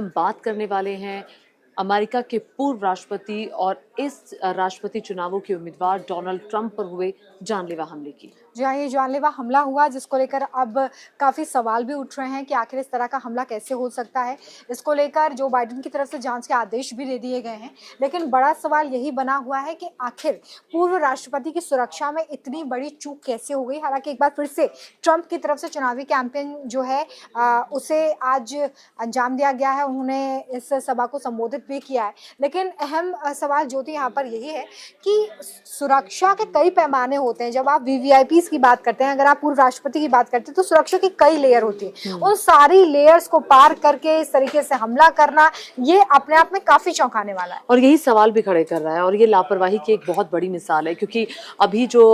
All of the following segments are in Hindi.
हम बात करने वाले हैं अमेरिका के पूर्व राष्ट्रपति और इस राष्ट्रपति चुनावों के उम्मीदवार डोनाल्ड ट्रंप पर हुए जानलेवा हमले की। जी हाँ, ये जानलेवा हमला हुआ जिसको लेकर अब काफ़ी सवाल भी उठ रहे हैं कि आखिर इस तरह का हमला कैसे हो सकता है। इसको लेकर जो बाइडेन की तरफ से जांच के आदेश भी दे दिए गए हैं, लेकिन बड़ा सवाल यही बना हुआ है कि आखिर पूर्व राष्ट्रपति की सुरक्षा में इतनी बड़ी चूक कैसे हो गई। हालांकि एक बार फिर से ट्रंप की तरफ से चुनावी कैंपेन जो है उसे आज अंजाम दिया गया है। उन्होंने इस सभा को संबोधित भी किया है, लेकिन अहम सवाल जो थी यहाँ पर यही है कि सुरक्षा के कई पैमाने होते हैं। जब आप वीवीआईपी की बात करते हैं, अगर आप पूर्व राष्ट्रपति की बात करते हैं, तो सुरक्षा की कई लेयर होती है। उन सारी लेयर्स को पार करके इस तरीके से हमला करना, ये अपने आप में काफी चौंकाने वाला है और यही सवाल भी खड़े कर रहा है। और ये लापरवाही की एक बहुत बड़ी मिसाल है, क्योंकि अभी जो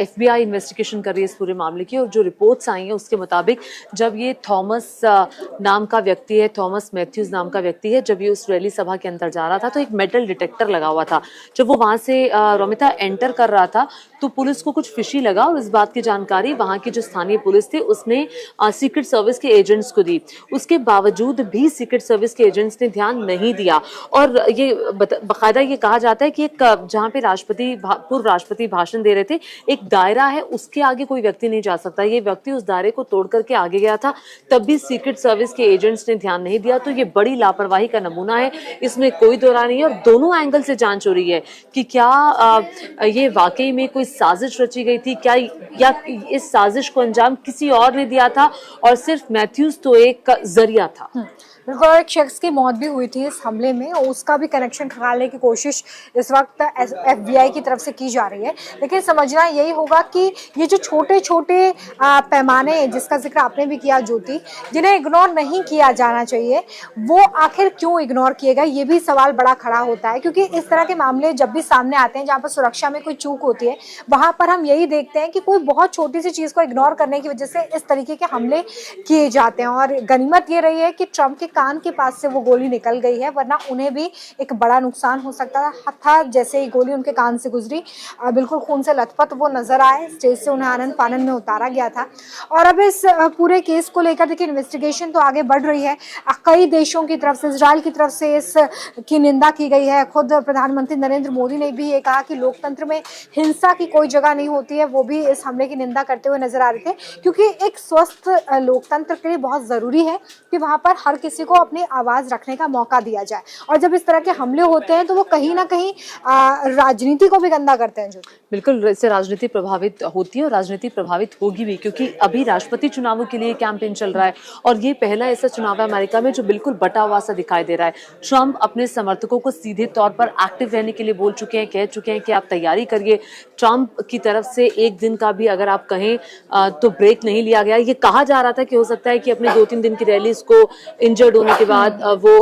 FBI इन्वेस्टिगेशन कर रही है इस पूरे मामले की, और जो रिपोर्ट्स आई हैं उसके मुताबिक जब ये थॉमस नाम का व्यक्ति है, थॉमस मैथ्यूज नाम का व्यक्ति है, जब ये उस रैली सभा के अंदर जा रहा था तो एक मेटल डिटेक्टर लगा हुआ था। जब वो वहां से रोमिता एंटर कर रहा था तो पुलिस को कुछ फिशी लगा, और इस बात की जानकारी वहां की जो स्थानीय पुलिस थी उसने सीक्रेट सर्विस के एजेंट्स को दी। उसके बावजूद भी सीक्रेट सर्विस के एजेंट्स ने ध्यान नहीं दिया, और ये बाकायदा ये कहा जाता है कि एक जहां पे पूर्व राष्ट्रपति भाषण दे रहे थे, एक दायरा है, उसके आगे कोई व्यक्ति नहीं जा सकता। ये व्यक्ति उस दायरे को तोड़ करके आगे गया था, तब भी सीक्रेट सर्विस के एजेंट्स ने ध्यान नहीं दिया। तो ये बड़ी लापरवाही का नमूना है, इसमें कोई दो राय नहीं है। और दोनों एंगल से जांच हो रही है कि क्या ये वाकई में कोई साजिश रची गई थी, क्या या इस साजिश को अंजाम किसी और ने दिया था और सिर्फ मैथ्यूज तो एक जरिया था। बिल्कुल, एक शख्स की मौत भी हुई थी इस हमले में, और उसका भी कनेक्शन खंगालने की कोशिश इस वक्त FBI की तरफ से की जा रही है। लेकिन समझना यही होगा कि ये जो छोटे छोटे पैमाने जिसका जिक्र आपने भी किया ज्योति, जिन्हें इग्नोर नहीं किया जाना चाहिए, वो आखिर क्यों इग्नोर किए गए, ये भी सवाल बड़ा खड़ा होता है। क्योंकि इस तरह के मामले जब भी सामने आते हैं जहाँ पर सुरक्षा में कोई चूक होती है, वहाँ पर हम यही देखते हैं कि कोई बहुत छोटी सी चीज़ को इग्नोर करने की वजह से इस तरीके के हमले किए जाते हैं। और गनीमत ये रही है कि ट्रंप के कान के पास से वो गोली निकल गई है, वरना उन्हें भी एक बड़ा नुकसान हो सकता था। जैसे ही गोली उनके कान से गुजरी, बिल्कुल खून से लथपथ वो नजर आए। स्टेज से उन्हें आनंद फानन में उतारा गया था। और अब इस पूरे केस को लेकर देखिए, इन्वेस्टिगेशन तो आगे बढ़ रही है। कई देशों की तरफ से, इजराइल की तरफ से इसकी निंदा की गई है। खुद प्रधानमंत्री नरेंद्र मोदी ने भी ये कहा कि लोकतंत्र में हिंसा की कोई जगह नहीं होती है। वो भी इस हमले की निंदा करते हुए नजर आ रहे थे, क्योंकि एक स्वस्थ लोकतंत्र के लिए बहुत जरूरी है कि वहां पर हर किसी को अपनी आवाज रखने का मौका दिया जाए। और जब इस तरह के हमले होते हैं तो वो कहीं ना कहीं राजनीति को भी गंदा करते हैं। जो बिल्कुल, इससे राजनीति प्रभावित होती है और राजनीति प्रभावित होगी भी, क्योंकि अभी राष्ट्रपति चुनावों के लिए कैंपेन चल रहा है और ये पहला ऐसा चुनाव है अमेरिका में जो बिल्कुल बटा हुआ सा दिखाई दे रहा है। ट्रंप अपने समर्थकों को सीधे तौर पर एक्टिव रहने के लिए बोल चुके हैं, कह चुके हैं कि आप तैयारी करिए। ट्रंप की तरफ से एक दिन का भी अगर आप कहें तो ब्रेक नहीं लिया गया। ये कहा जा रहा था कि हो सकता है कि अपने 2-3 दिन की रैलीज को इंजर्ड होने के बाद वो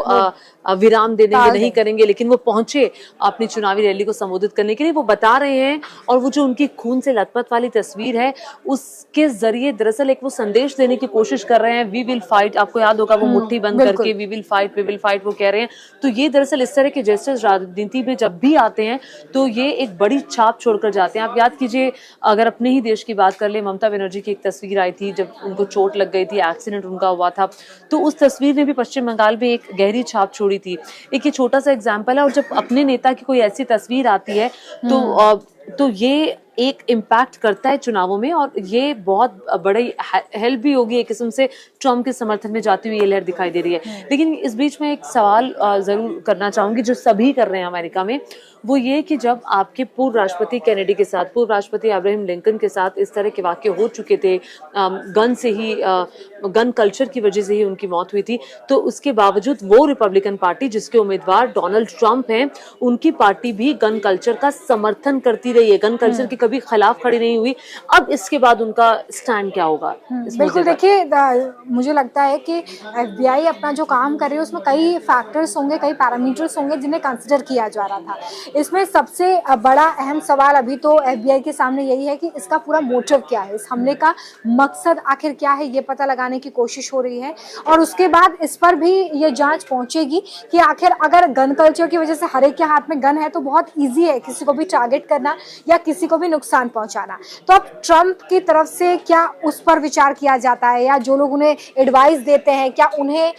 विराम दे देंगे, नहीं करेंगे, लेकिन वो पहुंचे अपनी चुनावी रैली को संबोधित करने के लिए। वो बता रहे हैं, और वो जो उनकी खून से लथपथ वाली तस्वीर है उसके जरिए दरअसल एक वो संदेश देने की कोशिश कर रहे हैं, वी विल फाइट। आपको याद होगा वो मुट्ठी बंद करके वी विल फाइट वो कह रहे हैं। तो ये दरअसल इस तरह के जेस्चर्स राजनीति में जब भी आते हैं तो ये एक बड़ी छाप छोड़कर जाते हैं। आप याद कीजिए, अगर अपने ही देश की बात कर ले, ममता बनर्जी की एक तस्वीर आई थी जब उनको चोट लग गई थी, एक्सीडेंट उनका हुआ था, तो उस तस्वीर ने भी पश्चिम बंगाल में एक गहरी छाप छोड़ी थी। एक ये छोटा सा एग्जाम्पल है। और जब अपने नेता की कोई ऐसी तस्वीर आती है तो ये एक इम्पैक्ट करता है चुनावों में, और ये बहुत बड़ी हेल्प भी होगी एक किस्म से ट्रम्प के समर्थन में जाती हुई ये लहर दिखाई दे रही है। लेकिन इस बीच में एक सवाल जरूर करना चाहूंगी जो सभी कर रहे हैं अमेरिका में, वो ये कि जब आपके पूर्व राष्ट्रपति कैनेडी के साथ, पूर्व राष्ट्रपति अब्राहम लिंकन के साथ इस तरह के वाक्य हो चुके थे, गन कल्चर की वजह से ही उनकी मौत हुई थी, तो उसके बावजूद वो रिपब्लिकन पार्टी जिसके उम्मीदवार डोनाल्ड ट्रंप हैं, उनकी पार्टी भी गन कल्चर का समर्थन करती रही है, गन कल्चर के कभी खिलाफ खड़ी नहीं हुई। अब इसके बाद उनका स्टैंड क्या होगा? बिल्कुल, देखिए, मुझे लगता है कि FBI अपना जो काम कर रही है उसमें कई फैक्टर्स होंगे, कई पैरामीटर्स होंगे जिन्हें कंसिडर किया जा रहा था। इसमें सबसे बड़ा अहम सवाल अभी तो FBI के सामने यही है कि इसका पूरा मोटिव क्या है, इस हमले का मकसद आखिर क्या है, ये पता लगाने की कोशिश हो रही है। और उसके बाद इस पर भी ये जांच पहुंचेगी कि आखिर अगर गन कल्चर की वजह से हर एक के हाथ में गन है तो बहुत ईजी है किसी को भी टारगेट करना या किसी को भी नुकसान पहुंचाना। तो अब ट्रंप की तरफ से क्या उस पर विचार किया जाता है, या जो लोग उन्हें एडवाइस देते हैं क्या उन्हें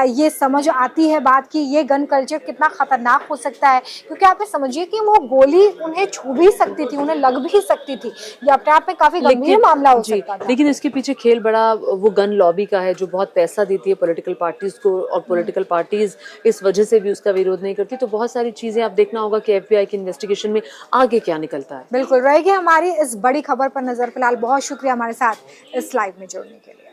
ये समझ आती है बात कि ये गन कल्चर कितना खतरनाक हो सकता है? क्योंकि आप ये समझिए कि वो गोली उन्हें छू भी सकती थी, उन्हें लग भी सकती थी, ये अपने आप में काफी गंभीर मामला हो सकता था। लेकिन इसके पीछे खेल बड़ा वो गन लॉबी का है, जो बहुत पैसा देती है पॉलिटिकल पार्टीज को, और पॉलिटिकल पार्टीज इस वजह से भी उसका विरोध नहीं करती। तो बहुत सारी चीजें आप देखना होगा कि FBI की इन्वेस्टिगेशन में आगे क्या निकलता है। बिल्कुल रहेगी हमारी इस बड़ी खबर पर नजर। फिलहाल बहुत शुक्रिया हमारे साथ इस लाइव में जुड़ने के लिए।